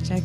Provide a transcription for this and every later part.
check.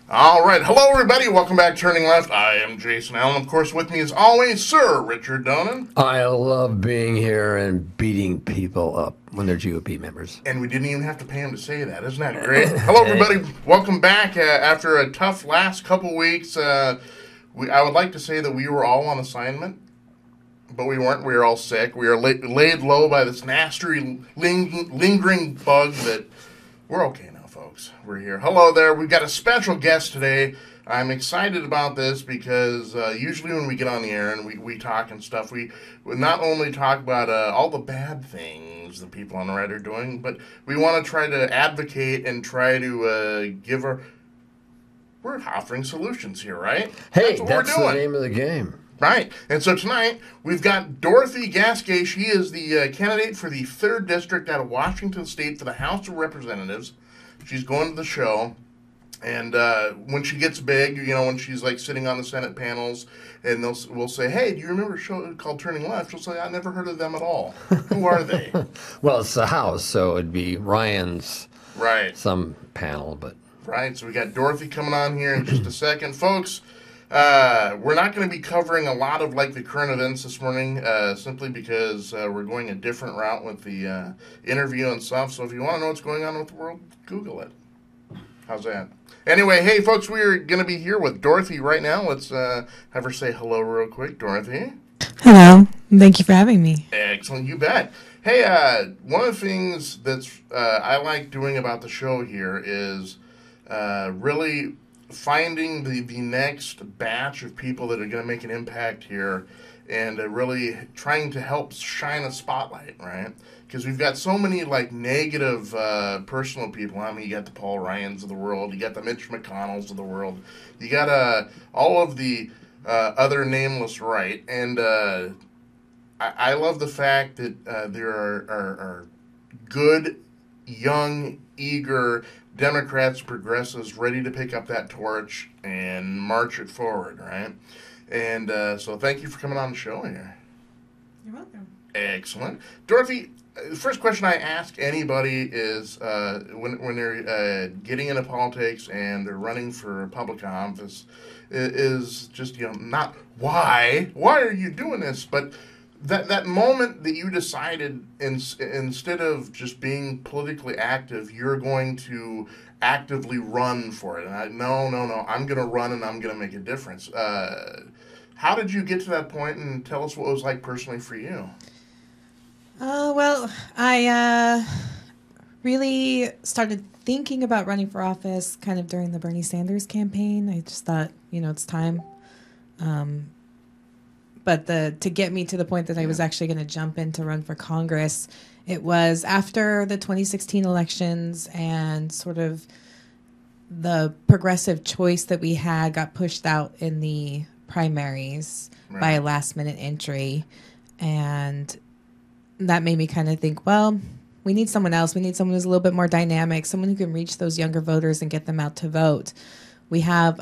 All right. Hello, everybody. Welcome back to Turning Left. I am Jason Allen. Of course, with me as always, Sir Richard Donan. I love being here and beating people up when they're GOP members. And we didn't even have to pay him to say that. Isn't that great? Hello, everybody. Welcome back. After a tough last couple weeks, I would like to say that we were all on assignment, but we weren't. We were all sick. We were laid low by this nasty, lingering bug that we're okay now. We're here. Hello there. We've got a special guest today. I'm excited about this because usually when we get on the air and we talk and stuff, we not only talk about all the bad things the people on the right are doing, but we want to try to advocate and try to we're offering solutions here, right? Hey, that's the name of the game. Right. And so tonight, we've got Dorothy Gasquet. She is the candidate for the 3rd District out of Washington State for the House of Representatives. She's going to the show, and when she gets big, you know, when she's like sitting on the Senate panels, and we'll say, "Hey, do you remember a show called Turning Left?" She'll say, "I never heard of them at all. Who are they?" Well, it's the House, so it'd be Ryan's some panel, but right. So we got Dorothy coming on here in just a second, folks. We're not going to be covering a lot of like the current events this morning, simply because we're going a different route with the interview and stuff. So if you want to know what's going on with the world, Google it. How's that? Anyway, hey folks, we're going to be here with Dorothy right now. Let's have her say hello real quick. Dorothy. Hello. Thank you for having me. Excellent. You bet. Hey, one of the things that's I like doing about the show here is really finding the next batch of people that are going to make an impact here and really trying to help shine a spotlight, right? Because we've got so many like negative personal people. I mean, you got the Paul Ryans of the world, you got the Mitch McConnells of the world, you got all of the other nameless right, and I love the fact that there are good, young, eager Democrats, progressives ready to pick up that torch and march it forward, right? And so thank you for coming on the show here. You're welcome. Excellent. Dorothy, the first question I ask anybody is when they're getting into politics and they're running for public office is just, not why are you doing this, but that moment that you decided instead of just being politically active, you're going to actively run for it. And no, I'm going to run and I'm going to make a difference. How did you get to that point, and tell us what it was like personally for you? Well, I really started thinking about running for office kind of during the Bernie Sanders campaign. I just thought, it's time. But to get me to the point that I was actually going to jump in to run for Congress, it was after the 2016 elections and sort of the progressive choice that we had got pushed out in the primaries by a last-minute entry. And that made me kind of think, well, we need someone else. We need someone who's a little bit more dynamic, someone who can reach those younger voters and get them out to vote. We have...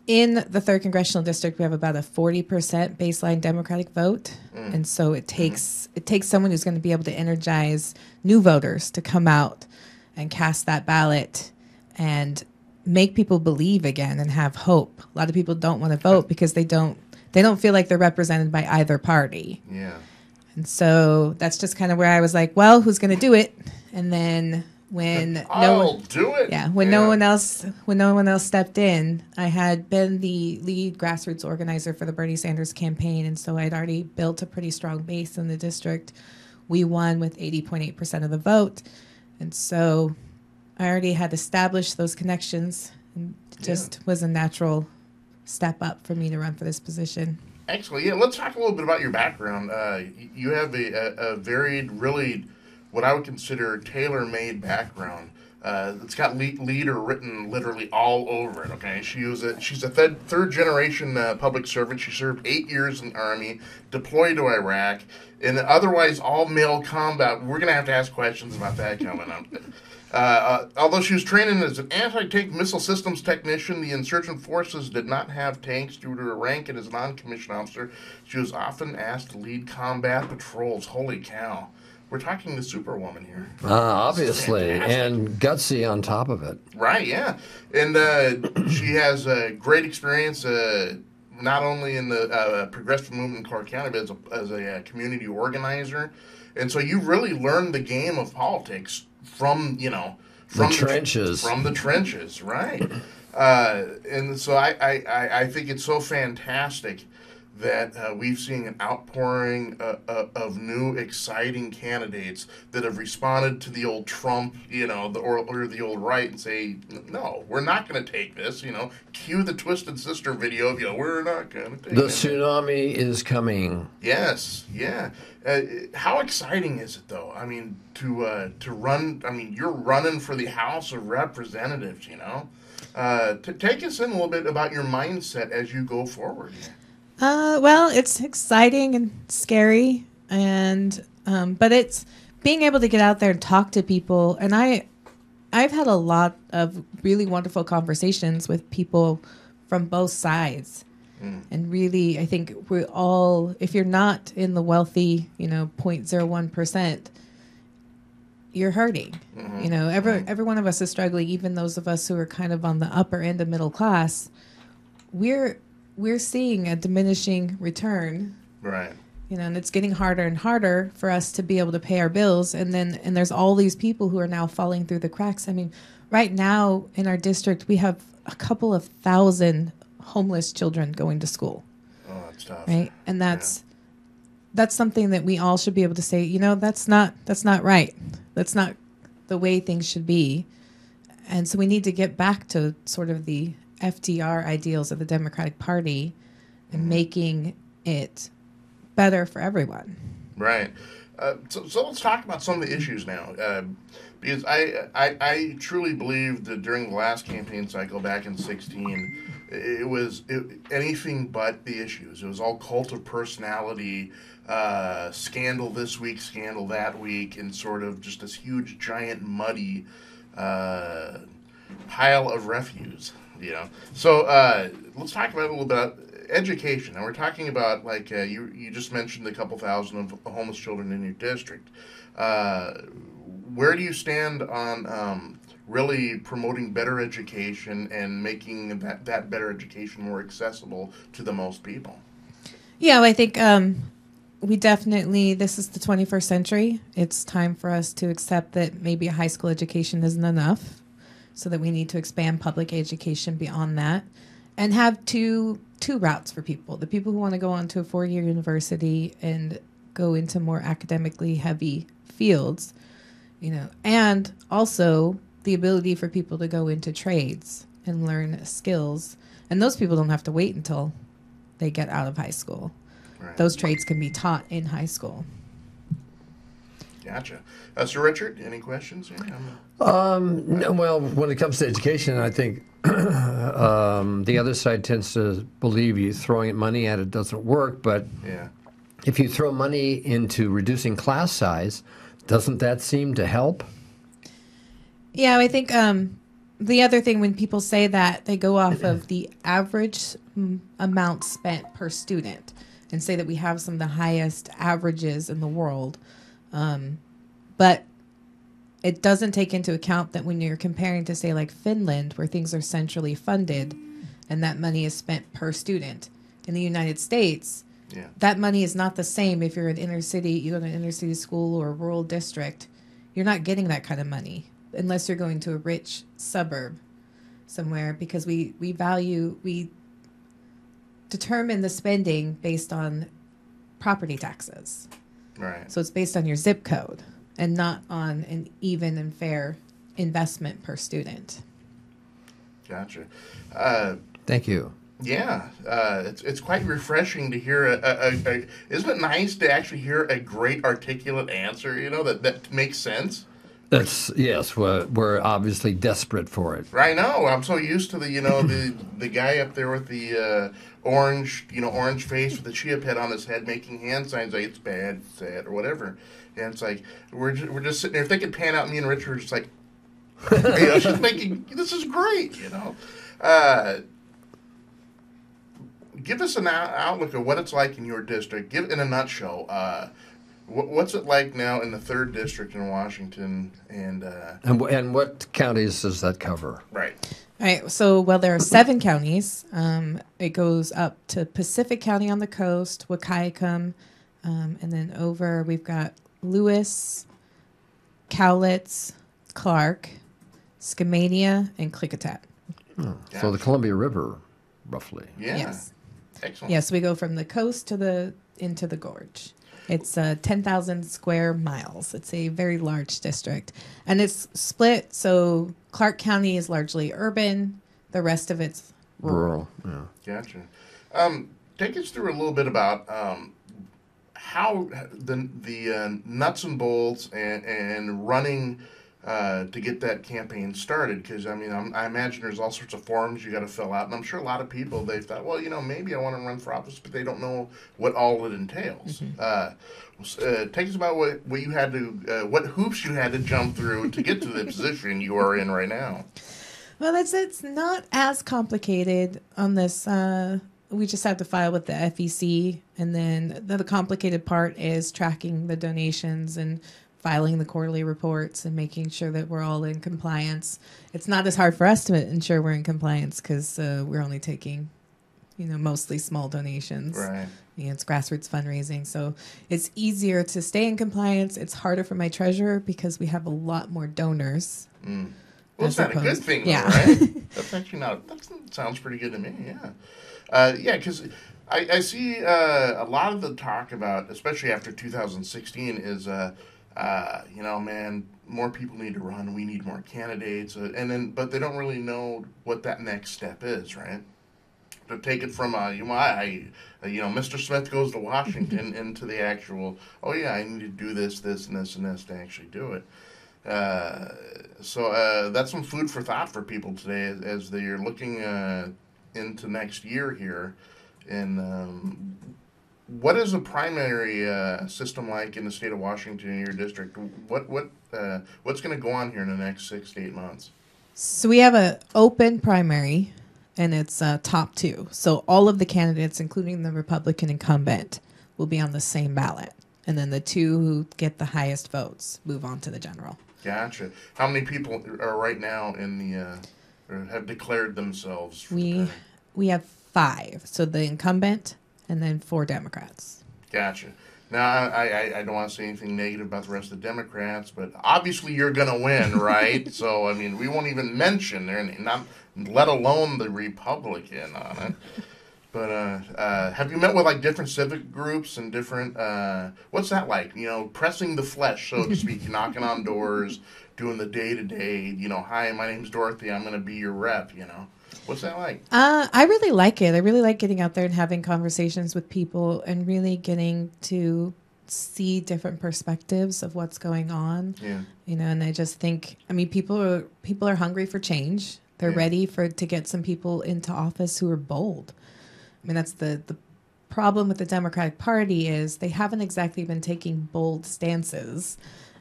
in the 3rd Congressional District, we have about a 40% baseline Democratic vote. And so it takes someone who's going to be able to energize new voters to come out and cast that ballot and make people believe again and have hope. A lot of people don't want to vote because they don't feel like they're represented by either party. Yeah. And so that's just kind of where I was like, well, who's going to do it? And then when do it. Yeah, when no one else stepped in, I had been the lead grassroots organizer for the Bernie Sanders campaign, and so I'd already built a pretty strong base in the district. We won with 80.8% of the vote, and so I already had established those connections, and it just was a natural step up for me to run for this position. Excellent. Yeah, let's talk a little bit about your background. You have a varied, really, what I would consider tailor-made background. It's got leader written literally all over it. Okay, she's a third-generation public servant. She served 8 years in the Army, deployed to Iraq, in otherwise all-male combat. We're gonna have to ask questions about that coming up. Although she was trained as an anti-tank missile systems technician, the insurgent forces did not have tanks due to her rank, and as a non-commissioned officer, she was often asked to lead combat patrols. Holy cow. We're talking the Superwoman here. Obviously, and gutsy on top of it. Right, yeah. And she has a great experience, not only in the progressive movement in Clark County, but as a community organizer. And so you really learned the game of politics from the trenches. From the trenches, right. And so I think it's so fantastic that we've seen an outpouring of new, exciting candidates that have responded to the old Trump, or the old right, and say, no, we're not going to take this. Cue the Twisted Sister video of, we're not going to take the tsunami is coming. Yes, yeah. How exciting is it, though? I mean, to run. I mean, you're running for the House of Representatives. Take us in a little bit about your mindset as you go forward. Well, it's exciting and scary, and but it's being able to get out there and talk to people. And I've had a lot of really wonderful conversations with people from both sides. And really, I think we're all, if you're not in the wealthy, 0.01%, you're hurting. Every one of us is struggling, even those of us who are kind of on the upper end of middle class. We're seeing a diminishing return. Right. And it's getting harder and harder for us to be able to pay our bills. And there's all these people who are now falling through the cracks. I mean, right now in our district, we have a couple of thousand homeless children going to school. Oh, that's tough. Right. And that's something that we all should be able to say, that's not right. That's not the way things should be. And so we need to get back to sort of the FDR ideals of the Democratic Party and making it better for everyone. Right. So let's talk about some of the issues now. Because I truly believe that during the last campaign cycle back in 2016, it was anything but the issues. It was all cult of personality, scandal this week, scandal that week, and sort of just this huge, giant, muddy pile of refuse. So let's talk about a little bit education. And we're talking about, like, you just mentioned a couple thousand of homeless children in your district. Where do you stand on really promoting better education and making that better education more accessible to the most people? Yeah, I think we definitely, this is the 21st century. It's time for us to accept that maybe a high school education isn't enough, so that we need to expand public education beyond that and have two routes for people. The people who want to go on to a 4-year university and go into more academically heavy fields, and also the ability for people to go into trades and learn skills. And those people don't have to wait until they get out of high school. Right. Those trades can be taught in high school. Gotcha. Sir Richard, any questions? Yeah, no, well, when it comes to education, I think the other side tends to believe you throwing money at it doesn't work. But if you throw money into reducing class size, doesn't that seem to help? Yeah, I think the other thing, when people say that, they go off of the average amount spent per student and say that we have some of the highest averages in the world. But it doesn't take into account that when you're comparing to, say, like Finland, where things are centrally funded and that money is spent per student. In the United States, that money is not the same if you're an inner city, you go to an inner city school or a rural district. You're not getting that kind of money unless you're going to a rich suburb somewhere, because we determine the spending based on property taxes. Right. So it's based on your zip code and not on an even and fair investment per student. Gotcha. Thank you. Yeah, it's quite refreshing to hear isn't it nice to actually hear a great articulate answer, that makes sense? Yes, we're obviously desperate for it. I know. I'm so used to the guy up there with the orange face with the chia pet on his head making hand signs like it's bad, it's sad, or whatever. And it's like we're just sitting there. If they could pan out me and Richard, we're just like, just making, this is great, Give us an outlook of what it's like in your district. Give in a nutshell. What's it like now in the 3rd district in Washington, and what counties does that cover? Right. All right. So, there are 7 counties. It goes up to Pacific County on the coast, Wahkiakum, and then over we've got Lewis, Cowlitz, Clark, Skamania, and Klickitat. Oh, so the Columbia River, roughly. Yeah. Yes. Excellent. Yes, we go from the coast into the gorge. It's 10,000 square miles. It's a very large district. And it's split, so Clark County is largely urban. The rest of it's rural. Yeah. Gotcha. Take us through a little bit about how the nuts and bolts and running to get that campaign started, because I imagine there's all sorts of forms you got to fill out, and I'm sure a lot of people, they've thought, well, maybe I want to run for office, but they don't know what all it entails. Mm-hmm. Take us about what you had to, what hoops you had to jump through to get to the position you are in right now. Well, it's not as complicated on this. We just have to file with the FEC, and then the complicated part is tracking the donations and filing the quarterly reports and making sure that we're all in compliance. It's not as hard for us to ensure we're in compliance because we're only taking, mostly small donations. Right. It's grassroots fundraising. So it's easier to stay in compliance. It's harder for my treasurer because we have a lot more donors. Mm. Well, it's not a good thing, though, yeah. right? That's actually not, that sounds pretty good to me, yeah. Because I see a lot of the talk about, especially after 2016, is man, more people need to run. We need more candidates, but they don't really know what that next step is, right? to take it from Mr. Smith goes to Washington into the actual. Oh yeah, I need to do this, this, and this, and this to actually do it. So that's some food for thought for people today as they're looking into next year here. And what is the primary system like in the state of Washington in your district? What's going to go on here in the next 6 to 8 months? So we have an open primary, and it's top two. So all of the candidates, including the Republican incumbent, will be on the same ballot. And then the two who get the highest votes move on to the general. Gotcha. How many people are right now in the or have declared themselves? We have 5. So the incumbent and then 4 Democrats. Gotcha. Now, I don't want to say anything negative about the rest of the Democrats, but obviously you're going to win, right? So, I mean, we won't even mention their name, not let alone the Republican on it. But have you met with like different civic groups and different? What's that like? Pressing the flesh, so to speak, knocking on doors, doing the day-to-day. Hi, my name's Dorothy. I'm going to be your rep. What's that like? I really like it. I really like getting out there and having conversations with people and really getting to see different perspectives of what's going on. Yeah. And I just think, people are hungry for change. They're ready to get some people into office who are bold. That's the problem with the Democratic Party is they haven't exactly been taking bold stances.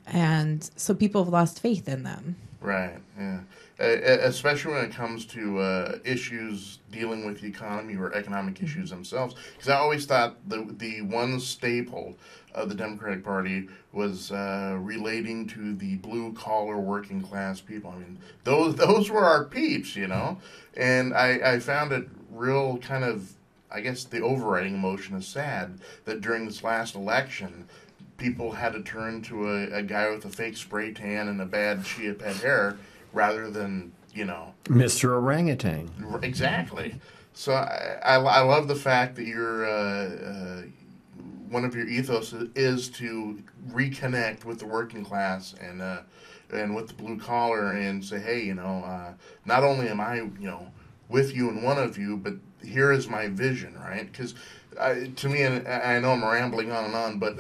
And so people have lost faith in them. Right, yeah. Especially when it comes to issues dealing with the economy or economic issues themselves. Because I always thought the one staple of the Democratic Party was relating to the blue-collar working-class people. Those were our peeps, And I found it real kind of, I guess the overriding emotion is sad that during this last election, people had to turn to a guy with a fake spray tan and a bad Chia pet hair rather than, Mr. Orangutan. Exactly. So I love the fact that you're one of your ethos is to reconnect with the working class and with the blue collar and say, hey, not only am I, with you and one of you, but here is my vision, right? Because to me, and I know I'm rambling on and on, but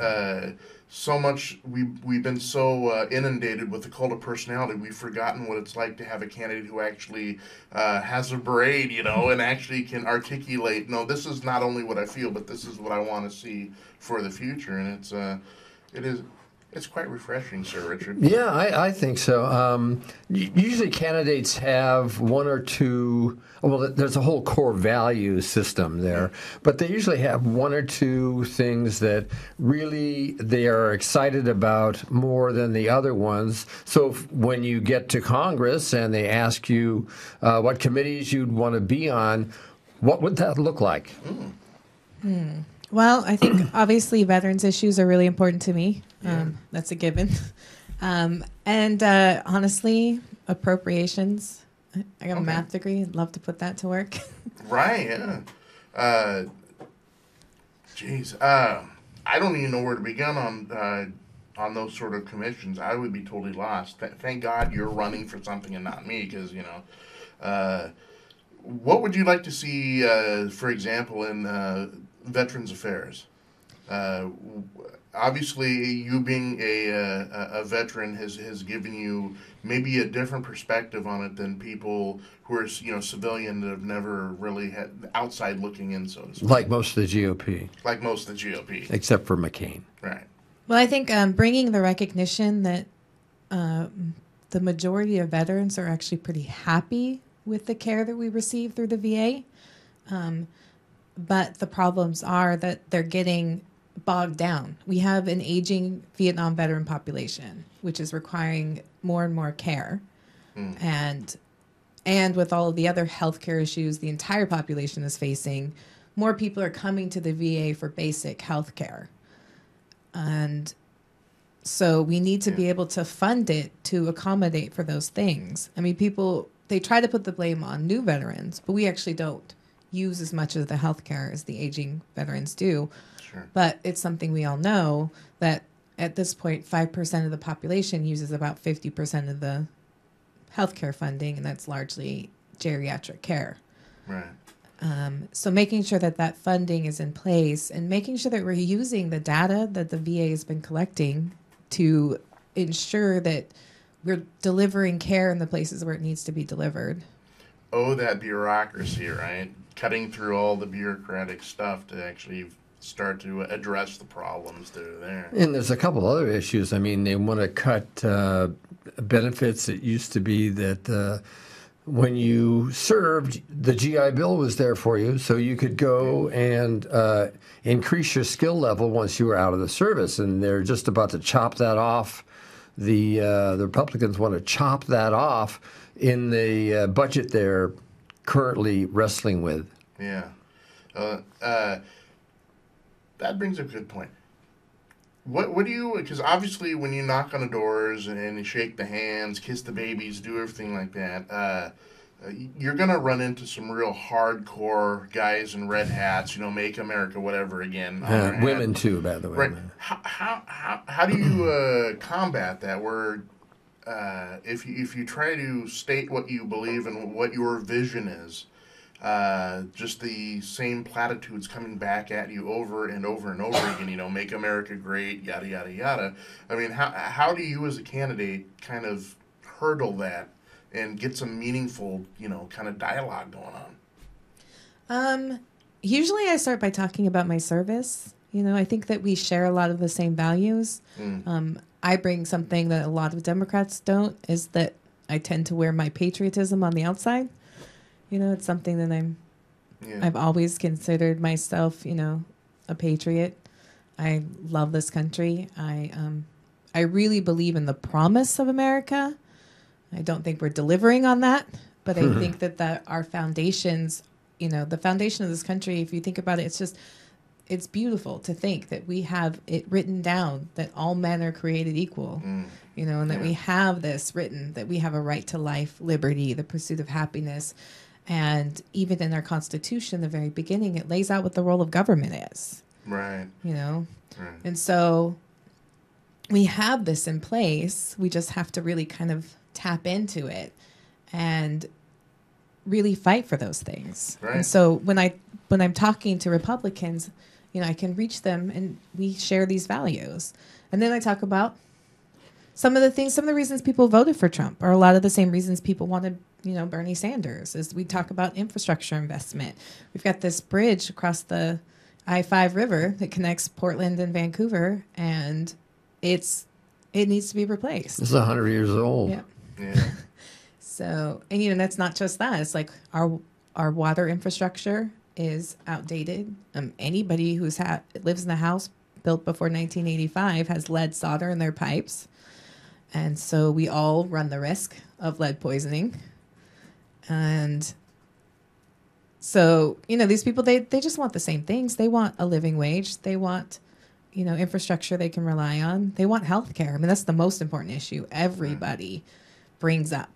so much we've been so inundated with the cult of personality, we've forgotten what it's like to have a candidate who actually has a brain, and actually can articulate, no, this is not only what I feel, but this is what I want to see for the future, and it's quite refreshing, Sir Richard. Yeah, I think so. Usually candidates have one or two, well, there's a whole core value system there, but they usually have one or two things that really they are excited about more than the other ones. So when you get to Congress and they ask you what committees you'd want to be on, what would that look like? Well, I think obviously veterans issues are really important to me. That's a given. And honestly, appropriations. I got a math degree. I'd love to put that to work. Right, yeah. I don't even know where to begin on those sort of commissions. I would be totally lost. Thank God you're running for something and not me, because, what would you like to see, for example, in Veterans Affairs? Obviously, you being a veteran has given you maybe a different perspective on it than people who are civilian that have never really had outside looking in, so to speak. Like most of the GOP. Like most of the GOP. Except for McCain. Right. Well, I think bringing the recognition that the majority of veterans are actually pretty happy with the care that we receive through the VA. But the problems are that they're getting bogged down. We have an aging Vietnam veteran population, which is requiring more and more care. And with all of the other healthcare issues the entire population is facing, more people are coming to the VA for basic healthcare. And so we need to be able to fund it to accommodate for those things. People, they try to put the blame on new veterans, but we actually don't use as much of the healthcare as the aging veterans do. Sure. But it's something we all know that at this point, 5% of the population uses about 50% of the healthcare funding, and that's largely geriatric care. Right. So making sure that that funding is in place and making sure that we're using the data that the VA has been collecting to ensure that we're delivering care in the places where it needs to be delivered. Oh, that bureaucracy, right? Cutting through all the bureaucratic stuff to actually start to address the problems that are there. And there's a couple other issues. I mean, they want to cut benefits. It used to be that when you served, the GI Bill was there for you, so you could go and increase your skill level once you were out of the service. And they're just about to chop that off. The Republicans want to chop that off in the budget they're currently wrestling with. Yeah. That brings up a good point. What do you, because obviously when you knock on the doors and you shake the hands, kiss the babies, do everything like that, you're going to run into some real hardcore guys in red hats, make America whatever again. Women too, by the way. Right. How do you combat that where if you try to state what you believe and what your vision is, just the same platitudes coming back at you over and over and over again, make America great, yada, yada, yada. I mean, how do you as a candidate kind of hurdle that and get some meaningful, kind of dialogue going on? Usually I start by talking about my service. I think that we share a lot of the same values. I bring something that a lot of Democrats don't, is that I tend to wear my patriotism on the outside. It's something that I've always considered myself, a patriot. I love this country. I really believe in the promise of America. I don't think we're delivering on that, but I think that our foundations, the foundation of this country, if you think about it, it's beautiful to think that we have it written down that all men are created equal, and that we have this written, that we have a right to life, liberty, the pursuit of happiness. And even in our Constitution, the very beginning, it lays out what the role of government is. Right. Right. And so we have this in place. We just have to really kind of tap into it and really fight for those things. Right. And so when I'm talking to Republicans, I can reach them and we share these values. And then I talk about some of the reasons people voted for Trump are a lot of the same reasons people wanted, Bernie Sanders. Is we talk about infrastructure investment. We've got this bridge across the I-5 River that connects Portland and Vancouver, and it needs to be replaced. It's 100 years old. Yeah. So, and that's not just that. It's like our water infrastructure is outdated. Anybody who's lives in a house built before 1985 has lead solder in their pipes. And so we all run the risk of lead poisoning. And so, these people, they just want the same things. They want a living wage. They want, infrastructure they can rely on. They want health care. I mean, that's the most important issue everybody brings up,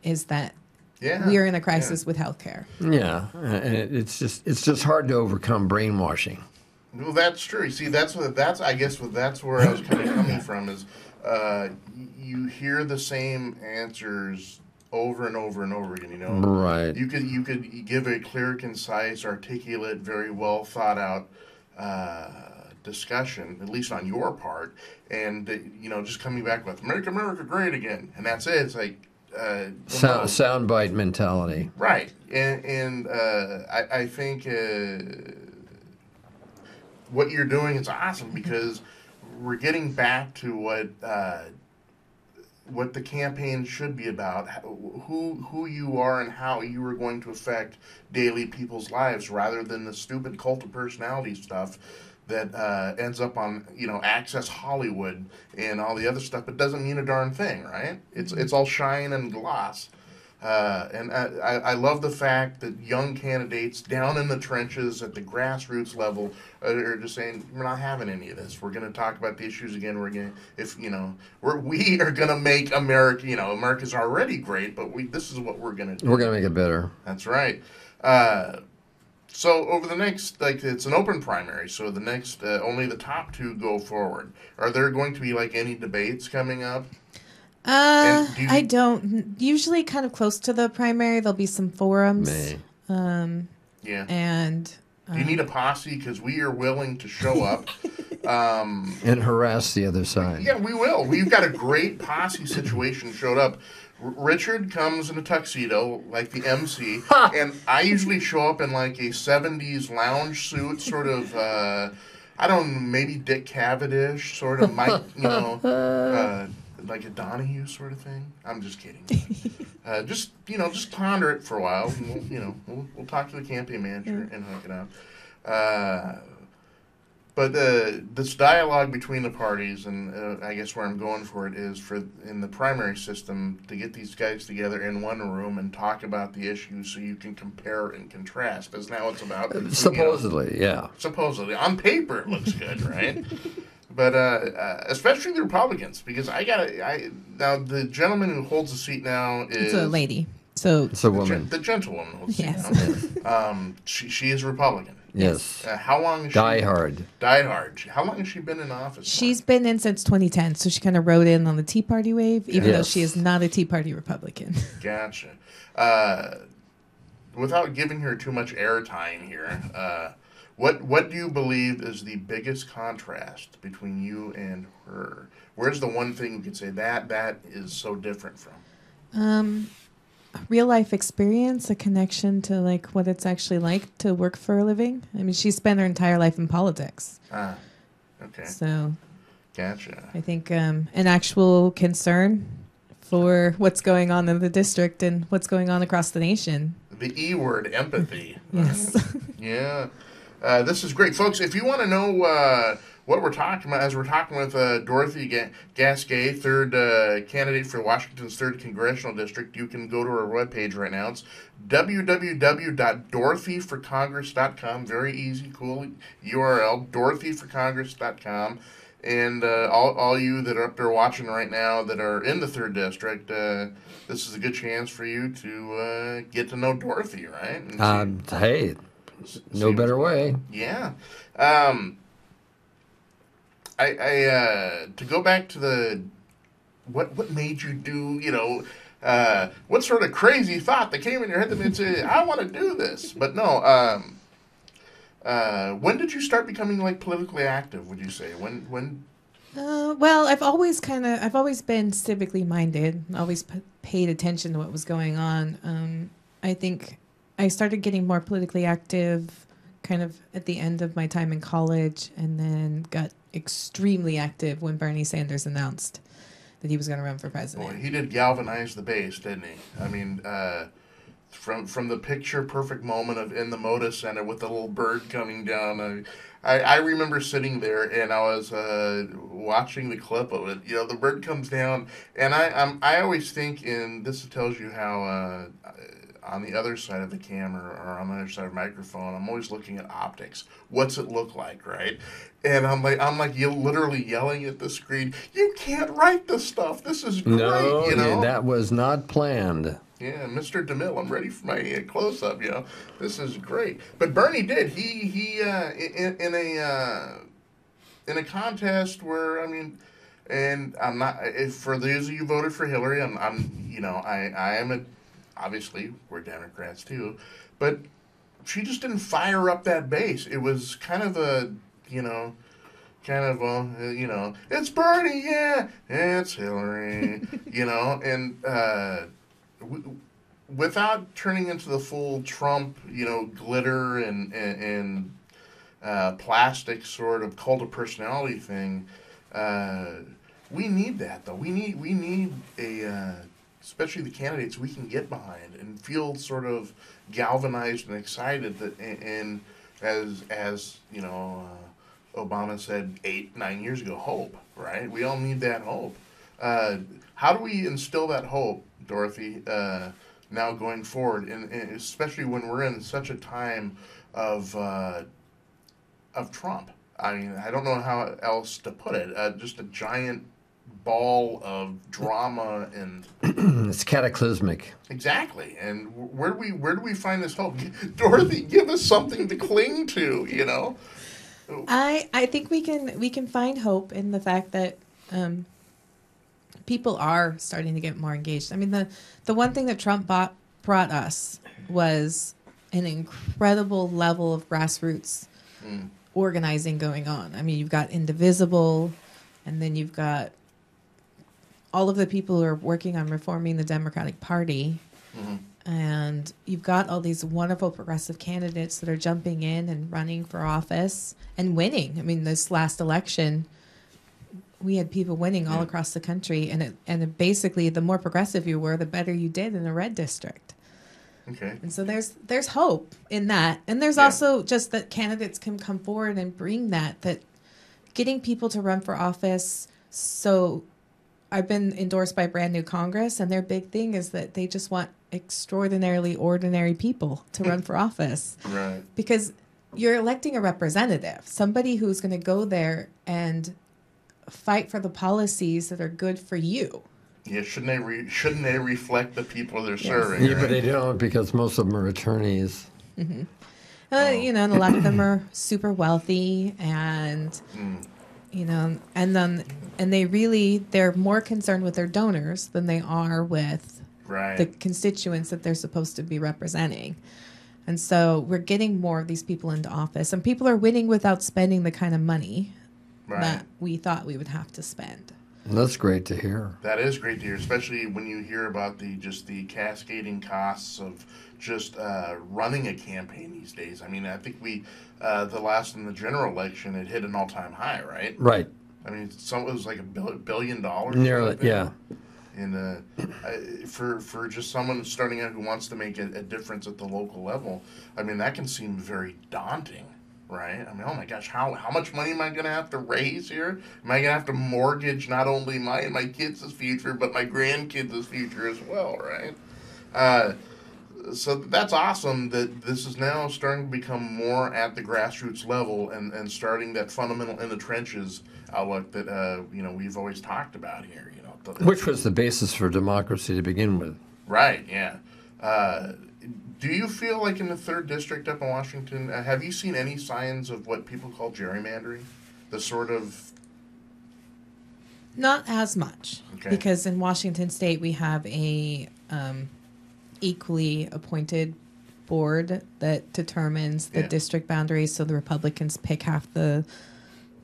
is that we are in a crisis with health care. Yeah. And it's just hard to overcome brainwashing. Well, that's true. See, that's where I was kind of coming from is, you hear the same answers over and over and over again. Right. You could give a clear, concise, articulate, very well thought out discussion, at least on your part, and just coming back with "Make America Great Again," and that's it. It's like soundbite mentality. Right, and I think what you're doing is awesome because we're getting back to what the campaign should be about, who you are and how you are going to affect daily people's lives, rather than the stupid cult of personality stuff that ends up on Access Hollywood and all the other stuff, but doesn't mean a darn thing, right? It's all shine and gloss. And I love the fact that young candidates down in the trenches at the grassroots level are just saying, we're not having any of this. We're going to talk about the issues again. We are going to make America, America's already great, but this is what we're going to do. We're going to make it better. That's right. So over the next, it's an open primary, so the next, only the top two go forward. Are there going to be any debates coming up? I don't. Usually kind of close to the primary, there'll be some forums. Yeah. And you need a posse because we are willing to show up. And harass the other side. Yeah, we will. We've got a great posse situation showed up. Richard comes in a tuxedo, like the MC, and I usually show up in like a 70s lounge suit, sort of, I don't know, maybe Dick Cavadish, sort of Mike, like a Donahue sort of thing. I'm just kidding. Just ponder it for a while, and we'll talk to the campaign manager and hook it up. But this dialogue between the parties, and I guess where I'm going for it is in the primary system to get these guys together in one room and talk about the issues so you can compare and contrast. Because now it's about supposedly, yeah. Supposedly, on paper it looks good, right? But especially the Republicans, because now the gentleman who holds the seat now is it's a lady, so it's a woman. The gentlewoman holds the seat now. She is Republican. Yes. How long? Die hard. How long has she been in office? She's been in since 2010, so she kind of rode in on the Tea Party wave, even though she is not a Tea Party Republican. Gotcha. Without giving her too much airtime here, what do you believe is the biggest contrast between you and her? Where's the one thing you could say that is so different from? Real life experience, a connection to like what it's actually like to work for a living. I mean, she spent her entire life in politics. Okay. So, gotcha. I think an actual concern for what's going on in the district and what's going on across the nation. The E word, empathy. Yes. Yeah. This is great, folks. If you want to know what we're talking about, as we're talking with Dorothy Gasquet, third candidate for Washington's 3rd Congressional District, you can go to our webpage right now. It's www.dorothyforcongress.com. Very easy, cool URL, dorothyforcongress.com. And all you that are up there watching right now that are in the 3rd District, this is a good chance for you to get to know Dorothy, right? Hey, no better way. Yeah. To go back to the what made you do, what sort of crazy thought that came in your head that made you say, I want to do this? But no, when did you start becoming like politically active, would you say? When Well, I've always been civically minded, always paid attention to what was going on. I think I started getting more politically active kind of at the end of my time in college, and then got extremely active when Bernie Sanders announced that he was going to run for president. Boy, he did galvanize the base, didn't he? I mean, from the picture perfect moment of in the Moda Center with the little bird coming down. I remember sitting there and I was watching the clip of it. The bird comes down, and I always think, and this tells you how on the other side of the camera or on the other side of the microphone, I'm always looking at optics. What's it look like, right? And I'm like literally yelling at the screen. You can't write this stuff. This is great. No, that was not planned. Yeah, Mr. DeMille, I'm ready for my close-up. This is great. But Bernie did. He in a contest where and I'm not. For those of you who voted for Hillary, I am obviously we're Democrats too, but she just didn't fire up that base. It was kind of it's Bernie, yeah, it's Hillary, and without turning into the full Trump, glitter and plastic sort of cult of personality thing. We need that though. We need a especially the candidates we can get behind and feel sort of galvanized and excited that, and as Obama said 8-9 years ago, hope, right? We all need that hope. How do we instill that hope, Dorothy, now going forward, and especially when we're in such a time of Trump? I mean, I don't know how else to put it. Just a giant ball of drama and it's cataclysmic. Exactly. And where do we find this hope? Dorothy, give us something to cling to, I think we can find hope in the fact that people are starting to get more engaged. I mean, the one thing that Trump brought us was an incredible level of grassroots organizing going on. I mean, you've got Indivisible, and then you've got all of the people who are working on reforming the Democratic Party. And you've got all these wonderful progressive candidates that are jumping in and running for office and winning. I mean, this last election, we had people winning all across the country. And basically, the more progressive you were, the better you did in a red district. Okay. And so there's hope in that. And there's also just that candidates can come forward and bring that getting people to run for office. So I've been endorsed by Brand New Congress, and their big thing is that they just want extraordinarily ordinary people to run for office. Right. Because you're electing a representative, somebody who's going to go there and fight for the policies that are good for you. Yeah, shouldn't they reflect the people they're serving? Yeah, right? But they don't, because most of them are attorneys. And a lot of them are super wealthy, and and they're more concerned with their donors than they are with the constituents that they're supposed to be representing. And so we're getting more of these people into office, and people are winning without spending the kind of money that we thought we would have to spend. That's great to hear. That is great to hear, especially when you hear about the cascading costs of just running a campaign these days. I mean, I think in the general election, it hit an all-time high, right? Right. I mean, it was like $1 billion. Nearly, yeah. And for just someone starting out who wants to make a difference at the local level, I mean, that can seem very daunting. Right? I mean, oh my gosh, how much money am I going to have to raise here? Am I going to have to mortgage not only my kids' future, but my grandkids' future as well, right? So that's awesome that this is now starting to become more at the grassroots level and starting that fundamental in the trenches outlook that we've always talked about here. Which was the basis for democracy to begin with. Right, yeah. Do you feel like in the 3rd District up in Washington, have you seen any signs of what people call gerrymandering? The sort of... Not as much. Okay. Because in Washington State, we have a equally appointed board that determines the district boundaries. So the Republicans pick half the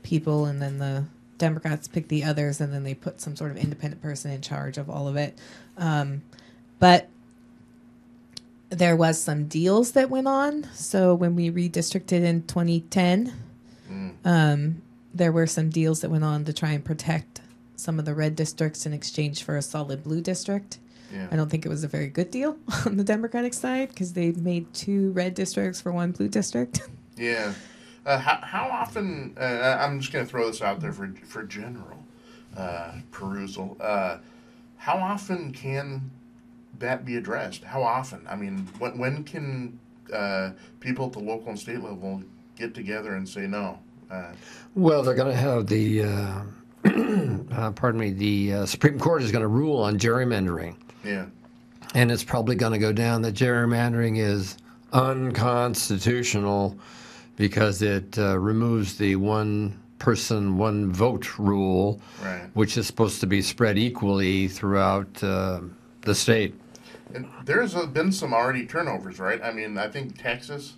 people, and then the Democrats pick the others, and then they put some sort of independent person in charge of all of it. But there was some deals that went on. So when we redistricted in 2010, there were some deals that went on to try and protect some of the red districts in exchange for a solid blue district. Yeah. I don't think it was a very good deal on the Democratic side, because they made 2 red districts for 1 blue district. Yeah. How often, I'm just going to throw this out there for general perusal, how often can that be addressed? How often? I mean, when can people at the local and state level get together and say no? Well, they're going to have the, the Supreme Court is going to rule on gerrymandering. Yeah. And it's probably going to go down that gerrymandering is unconstitutional because it removes the one person, one vote rule, which is supposed to be spread equally throughout the state. And there's been some already turnovers, right? I mean, I think Texas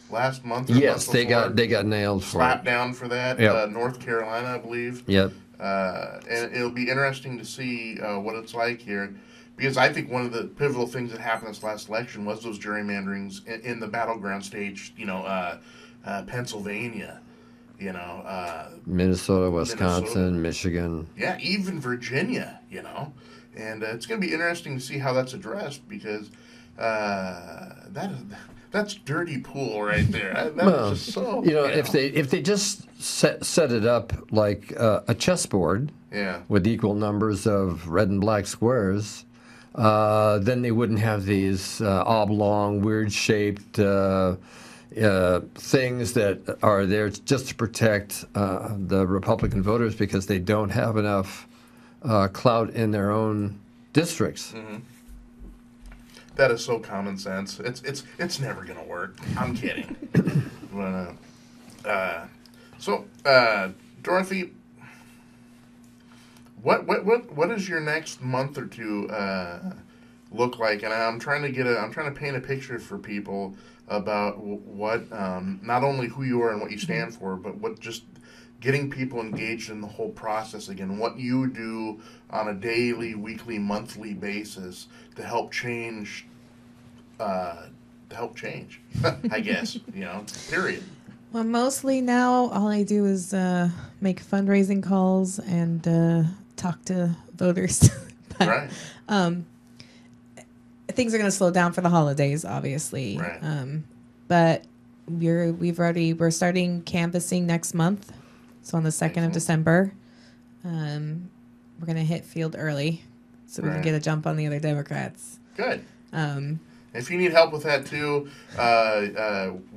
last month. Yes, they got nailed for slapped down for that. Yep. North Carolina, I believe. Yep. And it'll be interesting to see what it's like here, because I think one of the pivotal things that happened this last election was those gerrymanderings in the battleground stage. Pennsylvania. Minnesota, Wisconsin, Michigan. Yeah, even Virginia. And it's going to be interesting to see how that's addressed, because that's dirty pool right there. Is just so. If they just set it up like a chessboard, with equal numbers of red and black squares, then they wouldn't have these oblong, weird-shaped things that are there just to protect the Republican voters because they don't have enough clout in their own districts. Mm-hmm. That is so common sense. It's never gonna work. I'm kidding. So, Dorothy, what does your next month or two look like? And I'm trying to paint a picture for people about what, not only who you are and what you stand for, but what just getting people engaged in the whole process again, what you do on a daily, weekly, monthly basis to help change, I guess, period. Well, mostly now all I do is make fundraising calls and talk to voters. But, Right. Things are going to slow down for the holidays, obviously. Right. But we're starting canvassing next month. So on the 2nd of December, we're going to hit field early so we can get a jump on the other Democrats. Good. If you need help with that too,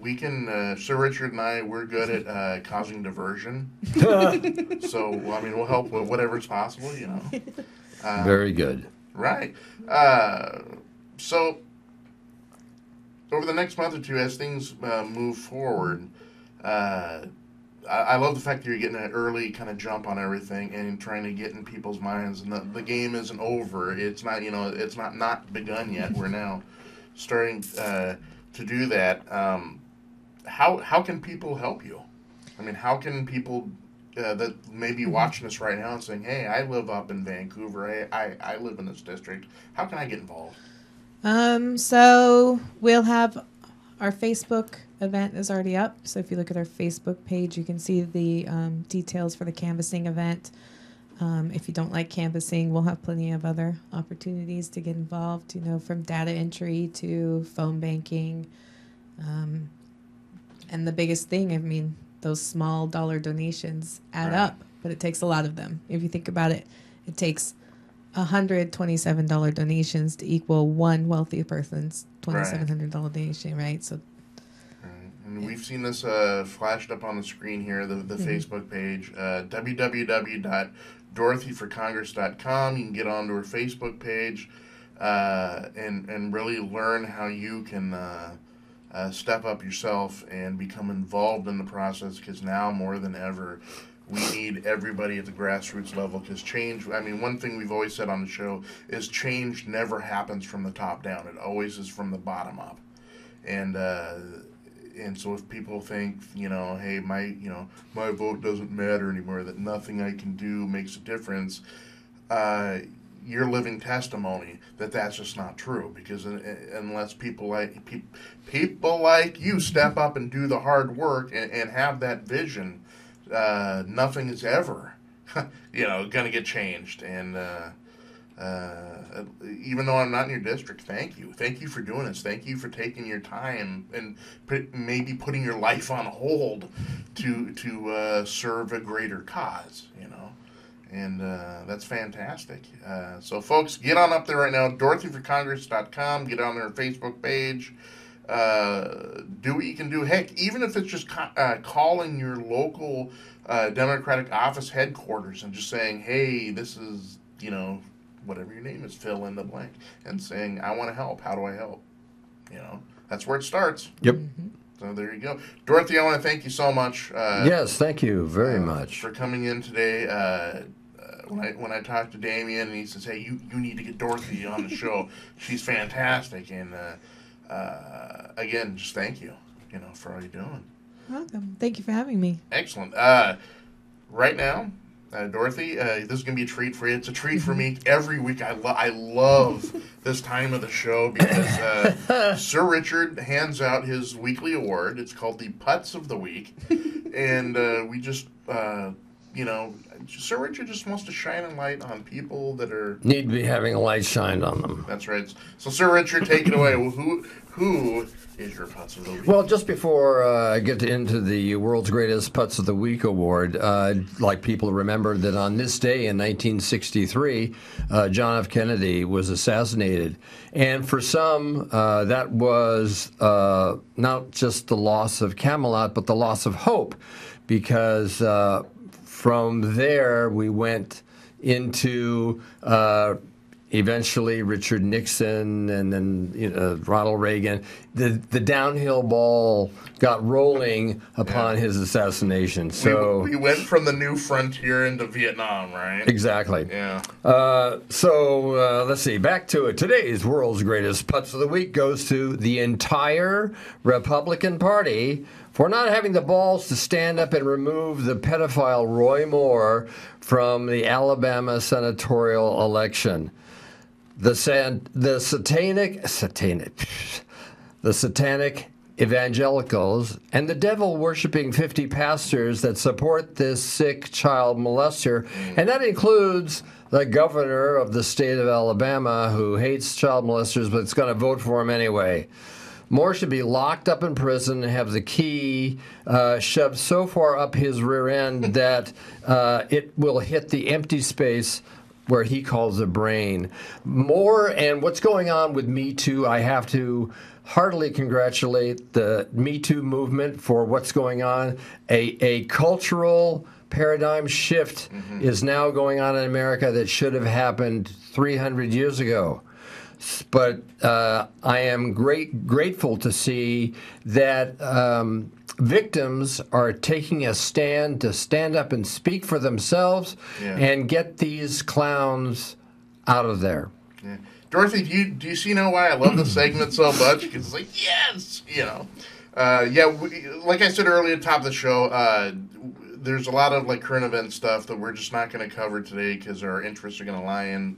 we can. Sir Richard and I, we're good at causing diversion. So we'll help with whatever's possible. Very good. Right. So over the next month or two, as things move forward, I love the fact that you're getting an early kind of jump on everything and trying to get in people's minds. And the game isn't over. It's not. It's not begun yet. We're now starting to do that. How can people help you? How can people that may be watching this right now and saying, "Hey, I live up in Vancouver. Hey, I live in this district. How can I get involved?" So we'll have our Facebook event is already up. So if you look at our Facebook page, you can see the details for the canvassing event. If you don't like canvassing, we'll have plenty of other opportunities to get involved, from data entry to phone banking. And the biggest thing, those small dollar donations add up, but it takes a lot of them. If you think about it, it takes $127 donations to equal one wealthy person's $2,700 donation, right? So, and we've seen this flashed up on the screen here, the Facebook page, www.dorothyforcongress.com. You can get onto her Facebook page and really learn how you can step up yourself and become involved in the process, because now more than ever, we need everybody at the grassroots level, because change, one thing we've always said on the show is change never happens from the top down. It always is from the bottom up. And so if people think, hey, my vote doesn't matter anymore, that nothing I can do makes a difference, you're living testimony that that's just not true, because unless people like you step up and do the hard work and have that vision, nothing is ever, going to get changed. And even though I'm not in your district, thank you. Thank you for doing this. Thank you for taking your time and maybe putting your life on hold to serve a greater cause, And that's fantastic. So, folks, get on up there right now, dorothyforcongress.com. Get on their Facebook page. Do what you can do. Heck, even if it's just calling your local Democratic office headquarters and just saying, hey, this is, whatever your name is, fill in the blank, and saying, I want to help. How do I help? That's where it starts. Yep. So there you go. Dorothy, I want to thank you so much. Yes, thank you very much for coming in today. When I talked to Damien, and he says, hey, you need to get Dorothy on the show. She's fantastic. And again, just thank you, for all you're doing. Welcome. Thank you for having me. Excellent. Right now, Dorothy, this is going to be a treat for you. It's a treat for me every week. I love this time of the show because Sir Richard hands out his weekly award. It's called the Putts of the Week. And we just, Sir Richard just wants to shine a light on people that need to be having a light shined on them. That's right. So, Sir Richard, take it away. Who is your Putts of the Week? Well, just before I get into the World's Greatest Putts of the Week award, I'd like people to remember that on this day in 1963, John F. Kennedy was assassinated. And for some, that was not just the loss of Camelot, but the loss of hope, because from there we went into eventually Richard Nixon, and then Ronald Reagan. The downhill ball got rolling upon his assassination. So we went from the new frontier into Vietnam, right? Exactly. Yeah. So let's see. Back to it. Today's world's greatest putz of the week goes to the entire Republican Party for not having the balls to stand up and remove the pedophile Roy Moore from the Alabama senatorial election. The satanic evangelicals and the devil-worshipping 50 pastors that support this sick child molester, and that includes the governor of the state of Alabama who hates child molesters but is going to vote for him anyway. Moore should be locked up in prison and have the key shoved so far up his rear end that it will hit the empty space where he calls the brain. Moore and what's going on with Me Too, I have to heartily congratulate the Me Too movement for what's going on. A cultural paradigm shift is now going on in America that should have happened 300 years ago. But I am grateful to see that victims are taking a stand to stand up and speak for themselves and get these clowns out of there. Yeah. Dorothy, do you know why I love this segment so much? Because it's like, yes, like I said earlier at the top of the show, there's a lot of like current event stuff that we're just not going to cover today because our interests are going to lie in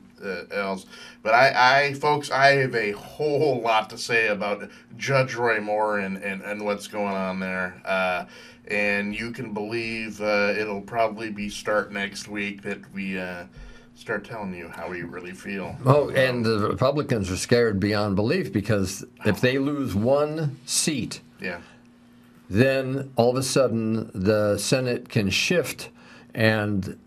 else. But folks, I have a whole lot to say about Judge Roy Moore and what's going on there. And you can believe it'll probably be start next week that we start telling you how we really feel. Oh, and the Republicans are scared beyond belief because if they lose one seat, then all of a sudden the Senate can shift and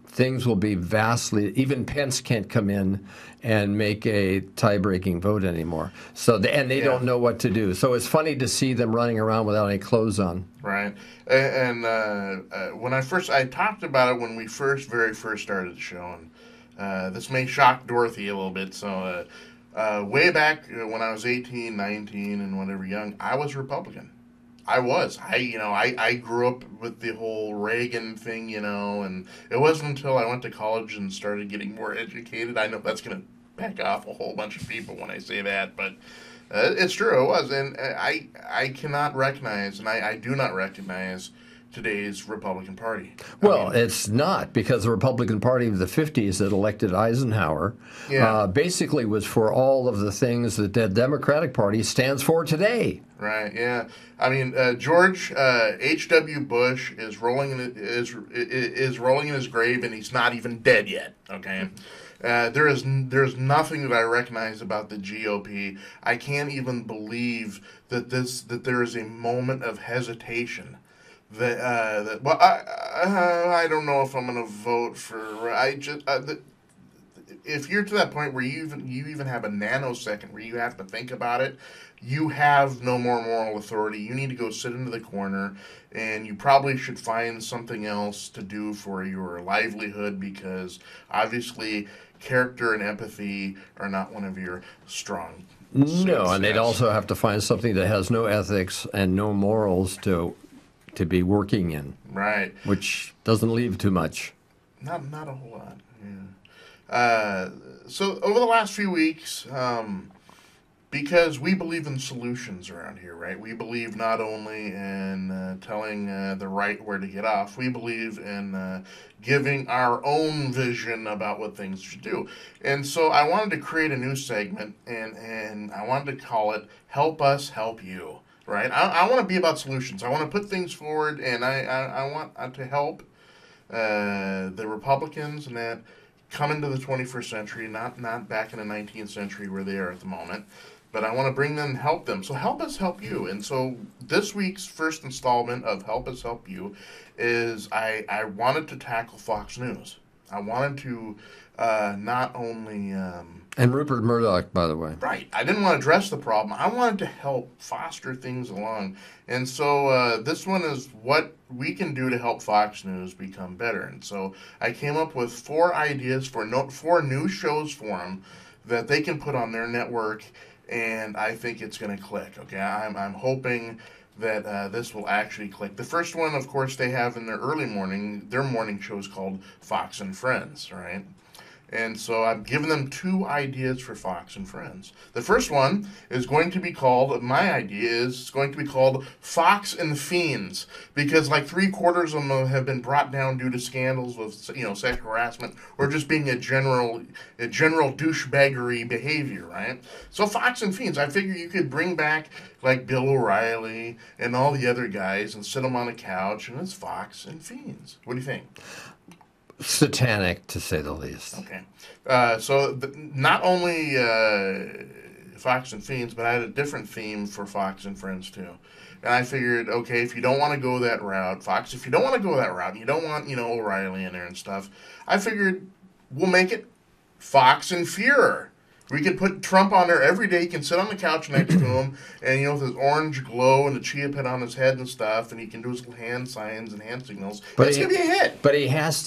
things will be vastly, even Pence can't come in and make a tie-breaking vote anymore. So they don't know what to do. So it's funny to see them running around without any clothes on. Right. And when I talked about it when we very first started the show, and this may shock Dorothy a little bit. So way back when I was 18, 19, and whatever young, I was Republican. I was. I grew up with the whole Reagan thing, and it wasn't until I went to college and started getting more educated. I know that's going to back off a whole bunch of people when I say that, but it's true. It was, and I cannot recognize, and I do not recognize today's Republican Party. Well, it's not, because the Republican Party of the 50s that elected Eisenhower basically was for all of the things that the Democratic Party stands for today. Right. Yeah. I mean, George H.W. Bush is rolling in his grave, and he's not even dead yet. Okay. There's nothing that I recognize about the GOP. I can't even believe that there is a moment of hesitation. I don't know if I'm going to vote for. If you're to that point where you even have a nanosecond where you have to think about it, you have no more moral authority. You need to go sit into the corner, and you probably should find something else to do for your livelihood, because obviously character and empathy are not one of your strong suits. No, and they'd also have to find something that has no ethics and no morals to be working in. Right. Which doesn't leave too much. Not a whole lot. Yeah. So over the last few weeks, because we believe in solutions around here, right? We believe not only in telling the right where to get off, we believe in giving our own vision about what things should do. And so I wanted to create a new segment, and I wanted to call it Help Us Help You. Right, I want to be about solutions. I want to put things forward, and I want to help the Republicans and that come into the 21st century, not back in the 19th century where they are at the moment. But I want to bring them and help them. So help us help you. And so this week's first installment of Help Us Help You is I wanted to tackle Fox News. I wanted to not only And Rupert Murdoch, by the way. right. I didn't want to address the problem. I wanted to help foster things along. And so this one is what we can do to help Fox News become better. And so I came up with 4 ideas for 4 new shows for them that they can put on their network, and I think it's going to click. Okay, I'm hoping that this will actually click. The first one, of course, they have in their early morning, their morning show is called Fox and Friends, right? And so I've given them 2 ideas for Fox and Friends. The first one is going to be called, my idea is it's going to be called Fox and Fiends, because like 3/4 of them have been brought down due to scandals with, sexual harassment or just being a general douchebaggery behavior, right? So Fox and Fiends, I figure you could bring back like Bill O'Reilly and all the other guys and sit them on a couch, and it's Fox and Fiends. What do you think? Satanic, to say the least. Okay. Not only Fox and Fiends, but I had a different theme for Fox and Friends, too. And I figured, okay, if you don't want to go that route, Fox, if you don't want to go that route, and you don't want, O'Reilly in there and stuff, I figured we'll make it Fox and Fear. We could put Trump on there every day. He can sit on the couch next to him, and with his orange glow and the chia pet on his head and stuff, and he can do his little hand signs and hand signals. But it's gonna be a hit. But he has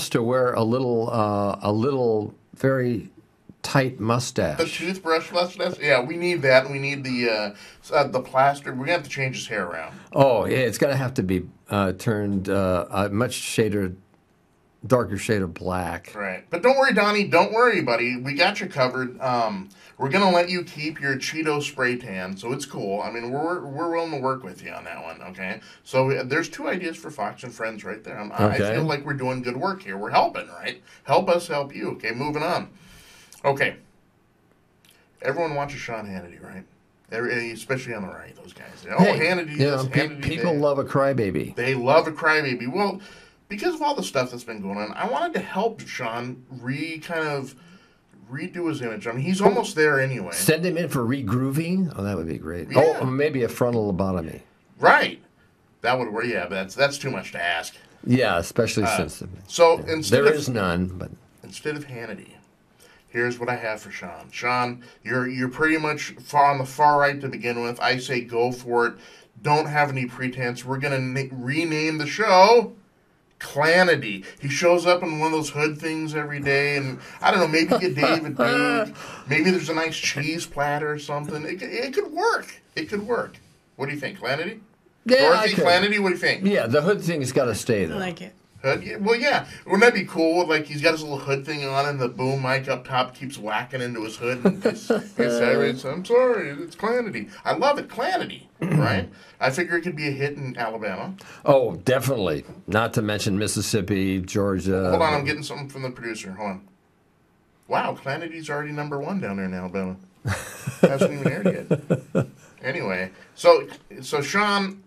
to wear a little very tight mustache. The toothbrush mustache. Yeah, we need that. We need the plaster. We're gonna have to change his hair around. Oh yeah, it's gonna have to be turned a much darker shade of black. Right. But don't worry, Donnie. Don't worry, buddy. We got you covered. We're going to let you keep your Cheeto spray tan, so it's cool. I mean, we're willing to work with you on that one, okay? So there's 2 ideas for Fox and Friends right there. I feel like we're doing good work here. We're helping, right? Help us help you. Okay, moving on. Okay. Everyone watches Sean Hannity, right? Especially on the right, those guys. Hannity this, Hannity people love a crybaby. They love a crybaby. Well, because of all the stuff that's been going on, I wanted to help Sean redo his image. I mean, he's almost there anyway. Send him in for regrooving? Oh, that would be great. Yeah. Oh, maybe a frontal lobotomy. Right. That would work. Yeah, but that's too much to ask. Yeah, especially since there is none. But instead of Hannity, here's what I have for Sean. Sean, you're pretty much on the far right to begin with. I say go for it. Don't have any pretense. We're going to rename the show Clanity. He shows up in one of those hood things every day, and I don't know, maybe get David Duke. Maybe there's a nice cheese platter or something. It could work. It could work. What do you think, Clanity? Yeah, Dorothy, Clanity, what do you think? Yeah, the hood thing's got to stay there. I like it. Hood? Yeah, well, yeah. Wouldn't that be cool? Like, he's got his little hood thing on, and the boom mic up top keeps whacking into his hood. And I'm sorry, it's Clanity. I love it, Clanity, right? I figure it could be a hit in Alabama. Oh, definitely. Not to mention Mississippi, Georgia. Hold on, I'm getting something from the producer. Hold on. Wow, Clanity's already #1 down there in Alabama. Hasn't even aired yet. Anyway, so Sean,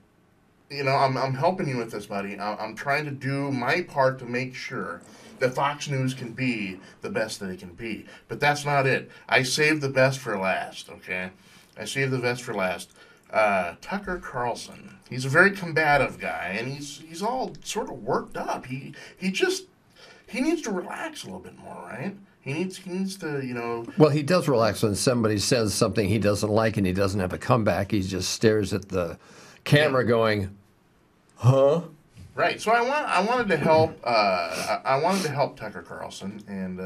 I'm helping you with this, buddy. I'm trying to do my part to make sure that Fox News can be the best that it can be. But that's not it. I saved the best for last, okay? I saved the best for last. Tucker Carlson. He's a very combative guy, and he's all sort of worked up. He needs to relax a little bit more, right? He needs to, Well, he does relax when somebody says something he doesn't like and he doesn't have a comeback. He just stares at the camera going, huh? Right. So I wanted to help. I wanted to help Tucker Carlson, and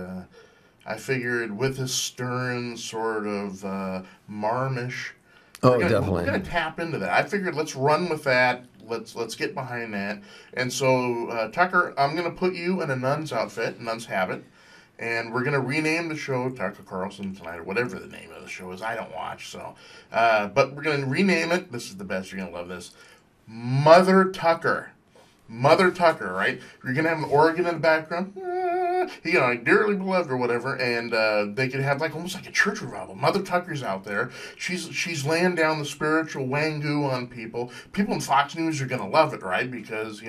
I figured with his stern sort of marmish. Definitely. We're gonna tap into that. I figured let's run with that. Let's get behind that. And so Tucker, I'm gonna put you in a nun's outfit, nun's habit. And we're going to rename the show Tucker Carlson Tonight, or whatever the name of the show is. I don't watch, so. But we're going to rename it. This is the best. You're going to love this. Mother Tucker. Mother Tucker, right? You're going to have an organ in the background. Like dearly beloved or whatever. And they could have almost like a church revival. Mother Tucker's out there. She's laying down the spiritual wangoo on people. People in Fox News are going to love it, right? Because,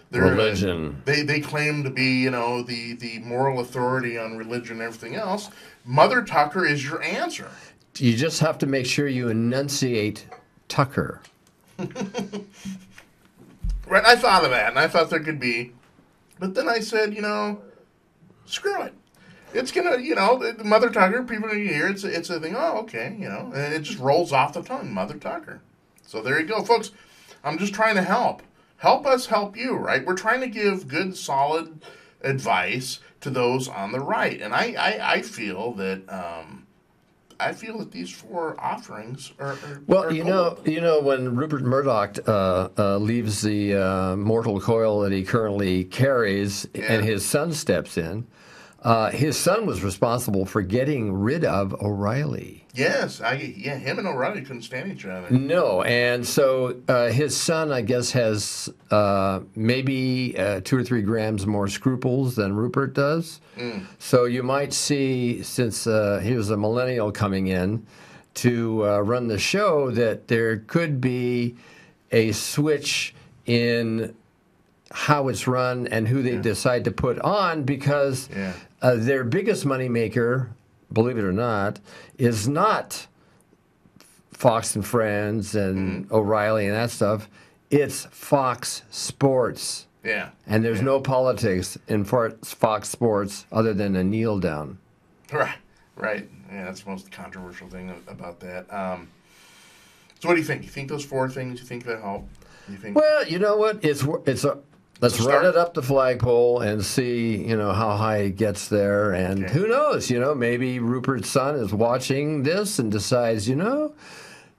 they're religion. They claim to be, the moral authority on religion and everything else. Mother Tucker is your answer. You just have to make sure you enunciate Tucker. Right, I thought of that, and I thought there could be. But then I said, Screw it. It's gonna, the mother tucker. People hear it's a thing. Oh, okay, and it just rolls off the tongue, mother tucker. So there you go, folks. I'm just trying to help. Help us help you, right? We're trying to give good, solid advice to those on the right, and I feel that these 4 offerings are well. are You gold. know, when Rupert Murdoch leaves the mortal coil that he currently carries, and his son steps in. His son was responsible for getting rid of O'Reilly. Yes, him and O'Reilly couldn't stand each other. No, and so his son, I guess, has maybe 2 or 3 grams more scruples than Rupert does. So you might see, since he was a millennial coming in to run the show, that there could be a switch in how it's run and who they decide to put on, because their biggest moneymaker, believe it or not, is not Fox and Friends and O'Reilly and that stuff. It's Fox Sports. Yeah. And there's no politics in Fox Sports other than a kneel down. Right. Yeah, that's the most controversial thing about that. So what do you think? You think those 4 things, you think that help? You think? Well, you know what? Let's run it up the flagpole and see, how high it gets there. And who knows? Maybe Rupert's son is watching this and decides,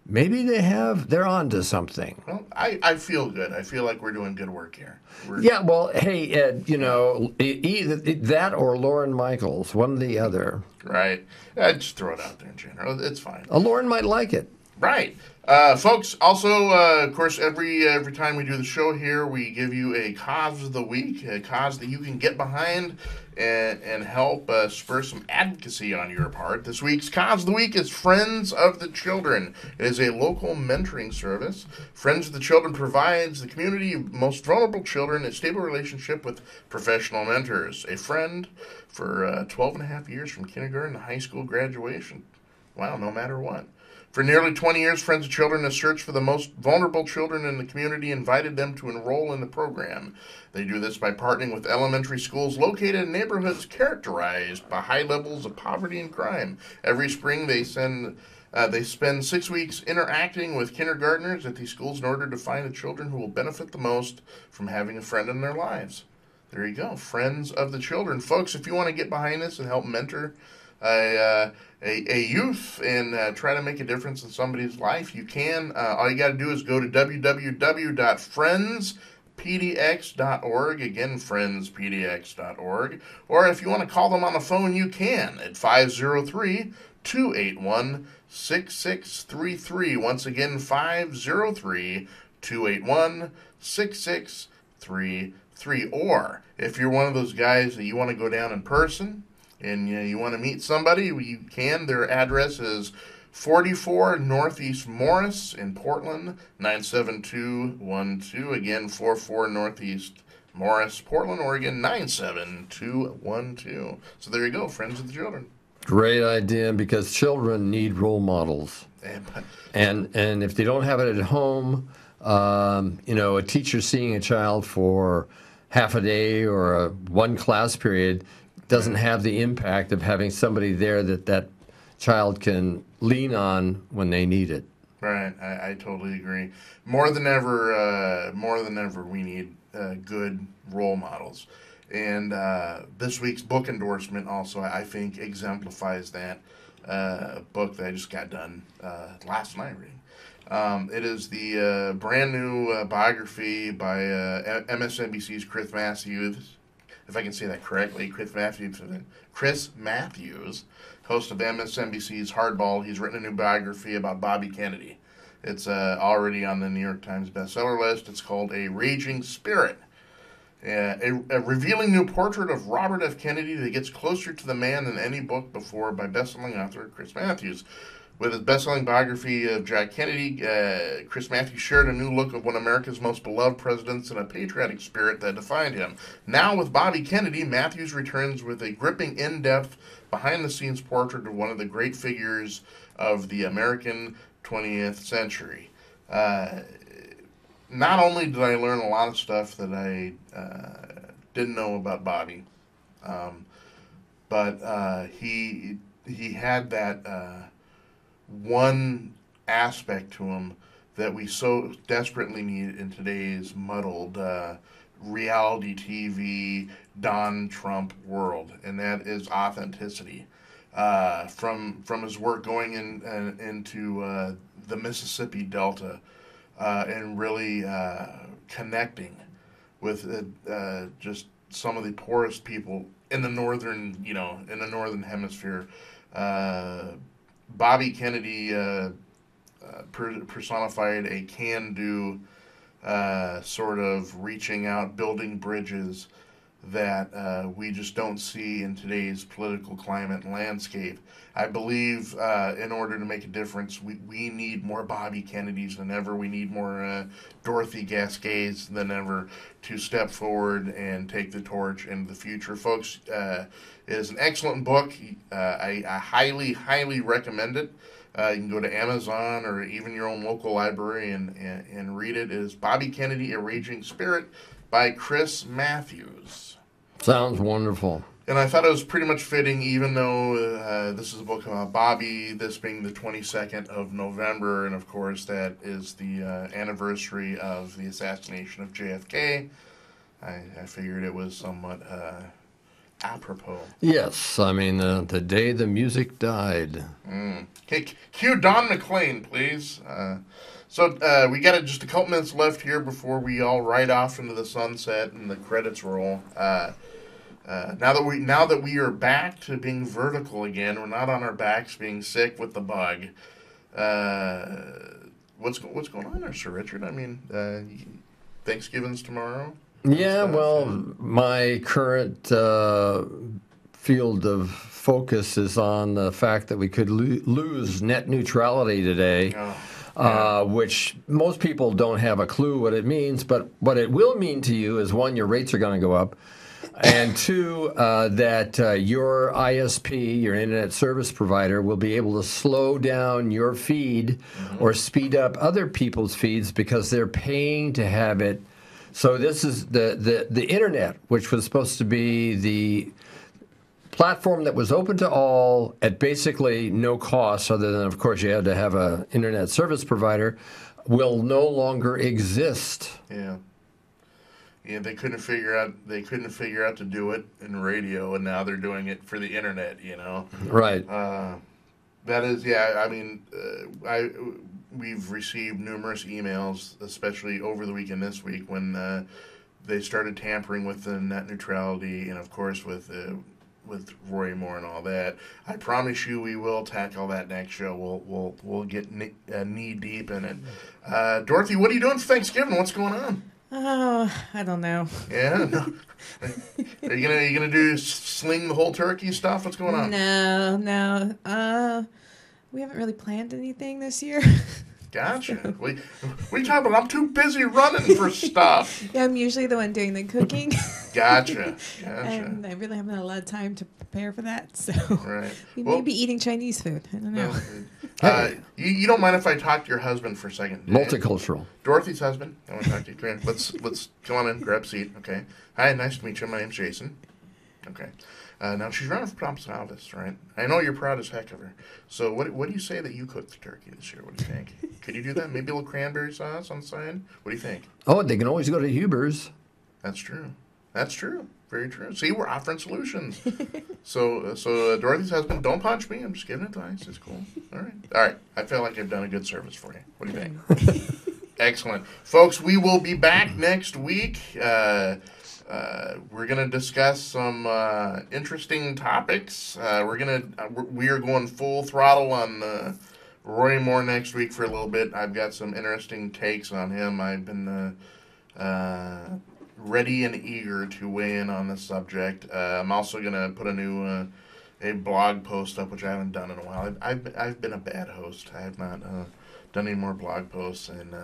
maybe they're on to something. Well, I feel good. I feel like we're doing good work here. Yeah, well, hey, Ed, either that or Lauren Michaels, one or the other. Right. Just throw it out there in general. It's fine. Lauren might like it. Right. Folks, also, of course, every time we do the show here, we give you a cause of the week, a cause that you can get behind and help spur some advocacy on your part. This week's cause of the week is Friends of the Children. It is a local mentoring service. Friends of the Children provides the community of most vulnerable children a stable relationship with professional mentors. A friend for 12 and a half years from kindergarten to high school graduation. Wow, no matter what. For nearly 20 years, Friends of Children has searched for the most vulnerable children in the community and invited them to enroll in the program. They do this by partnering with elementary schools located in neighborhoods characterized by high levels of poverty and crime. Every spring, they spend 6 weeks interacting with kindergartners at these schools in order to find the children who will benefit the most from having a friend in their lives. There you go, Friends of the Children. Folks, if you want to get behind this and help mentor a youth and try to make a difference in somebody's life, you can. All you got to do is go to www.friendspdx.org. Again, friendspdx.org. Or if you want to call them on the phone, you can at 503-281-6633. Once again, 503-281-6633. Or if you're one of those guys that you want to go down in person and you want to meet somebody, you can. Their address is 44 Northeast Morris in Portland, 97212. Again, 44 Northeast Morris, Portland, Oregon, 97212. So there you go, Friends of the Children. Great idea, because children need role models. And if they don't have it at home, a teacher seeing a child for half a day or one class period doesn't have the impact of having somebody there that child can lean on when they need it. Right, I totally agree. More than ever, we need good role models. And this week's book endorsement also, I think, exemplifies that. Book that I just got done last night reading. It is the brand new biography by MSNBC's Chris Matthews. If I can say that correctly, Chris Matthews, host of MSNBC's Hardball. He's written a new biography about Bobby Kennedy. It's already on the New York Times bestseller list. It's called A Raging Spirit. A revealing new portrait of Robert F. Kennedy that gets closer to the man than any book before by best-selling author Chris Matthews. With his best-selling biography of Jack Kennedy, Chris Matthews shared a new look of one of America's most beloved presidents and a patriotic spirit that defined him. Now with Bobby Kennedy, Matthews returns with a gripping, in-depth, behind-the-scenes portrait of one of the great figures of the American 20th century. Not only did I learn a lot of stuff that I didn't know about Bobby, but he had that one aspect to him that we so desperately need in today's muddled reality TV, Don Trump world, and that is authenticity. From his work going into the Mississippi Delta and really connecting with just some of the poorest people in the northern hemisphere. Bobby Kennedy personified a can-do sort of reaching out, building bridges that we just don't see in today's political climate and landscape. I believe in order to make a difference, we need more Bobby Kennedys than ever. We need more Dorothy Gasquets than ever to step forward and take the torch into the future. Folks, it is an excellent book. I highly, highly recommend it. You can go to Amazon or even your own local library and read it. It is Bobby Kennedy, A Raging Spirit by Chris Matthews. Sounds wonderful. And I thought it was pretty much fitting, even though this is a book about Bobby, this being the 22nd of November, and of course that is the anniversary of the assassination of JFK. I figured it was somewhat apropos. Yes, I mean, the day the music died. Okay, cue Don McLean, please. So we got just a couple minutes left here before we all ride off into the sunset and the credits roll. Now that we are back to being vertical again, we're not on our backs being sick with the bug. What's going on there, Sir Richard? I mean, Thanksgiving's tomorrow. Yeah, well, my current field of focus is on the fact that we could lose net neutrality today. Which most people don't have a clue what it means, but what it will mean to you is, one, your rates are going to go up, and two, that your ISP, your internet service provider, will be able to slow down your feed or speed up other people's feeds because they're paying to have it. So this is the internet, which was supposed to be the platform that was open to all at basically no cost, other than, of course, you had to have an internet service provider, will no longer exist. Yeah, they couldn't figure out to do it in radio, and now they're doing it for the internet. Right. That is, yeah. I mean, we've received numerous emails, especially over the weekend this week, when they started tampering with the net neutrality, and of course with Roy Moore and all that. I promise you, we will tackle that next show. We'll get knee deep in it. Dorothy, what are you doing for Thanksgiving? What's going on? Oh, I don't know. Yeah, no. Are you gonna do sling the whole turkey stuff? What's going on? No. We haven't really planned anything this year. Gotcha. What are you talking about? I'm too busy running for stuff. Yeah, I'm usually the one doing the cooking. Gotcha. And I really haven't had a lot of time to prepare for that, so right. We may be eating Chinese food. I don't know. You don't mind if I talk to your husband for a second? Multicultural. Dorothy's husband. I want to talk to you. Come here. Let's come on in. Grab a seat. Okay. Hi. Nice to meet you. My name's Jason. Okay. Now she's running for Thompson office, right? I know you're proud as heck of her. So what do you say that you cooked the turkey this year? What do you think? Could you do that? Maybe a little cranberry sauce on the side? What do you think? Oh, they can always go to Huber's. That's true. Very true. See, we're offering solutions. So Dorothy's husband, don't punch me. I'm just giving advice. It's cool. All right. I feel like I've done a good service for you. What do you think? Excellent. Folks, we will be back next week. We're going to discuss some interesting topics. We are going full throttle on Roy Moore next week for a little bit. I've got some interesting takes on him. I've been ready and eager to weigh in on this subject. I'm also going to put a blog post up, which I haven't done in a while. I've been a bad host. I have not done any more blog posts, and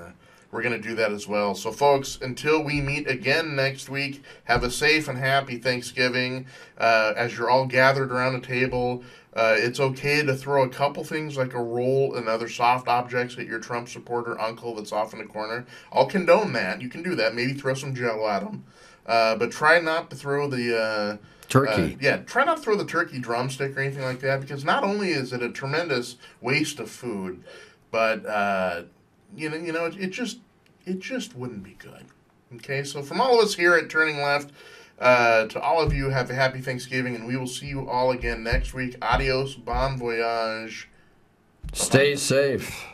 we're going to do that as well. So, folks, until we meet again next week, have a safe and happy Thanksgiving. As you're all gathered around a table, it's okay to throw a couple things like a roll and other soft objects at your Trump supporter uncle that's off in the corner. I'll condone that. You can do that. Maybe throw some Jell at him. But try not to throw the Turkey. Try not to throw the turkey drumstick or anything like that, because not only is it a tremendous waste of food, but it just wouldn't be good. Okay, so from all of us here at Turning Left, to all of you, have a happy Thanksgiving, and we will see you all again next week. Adios, bon voyage. Stay safe.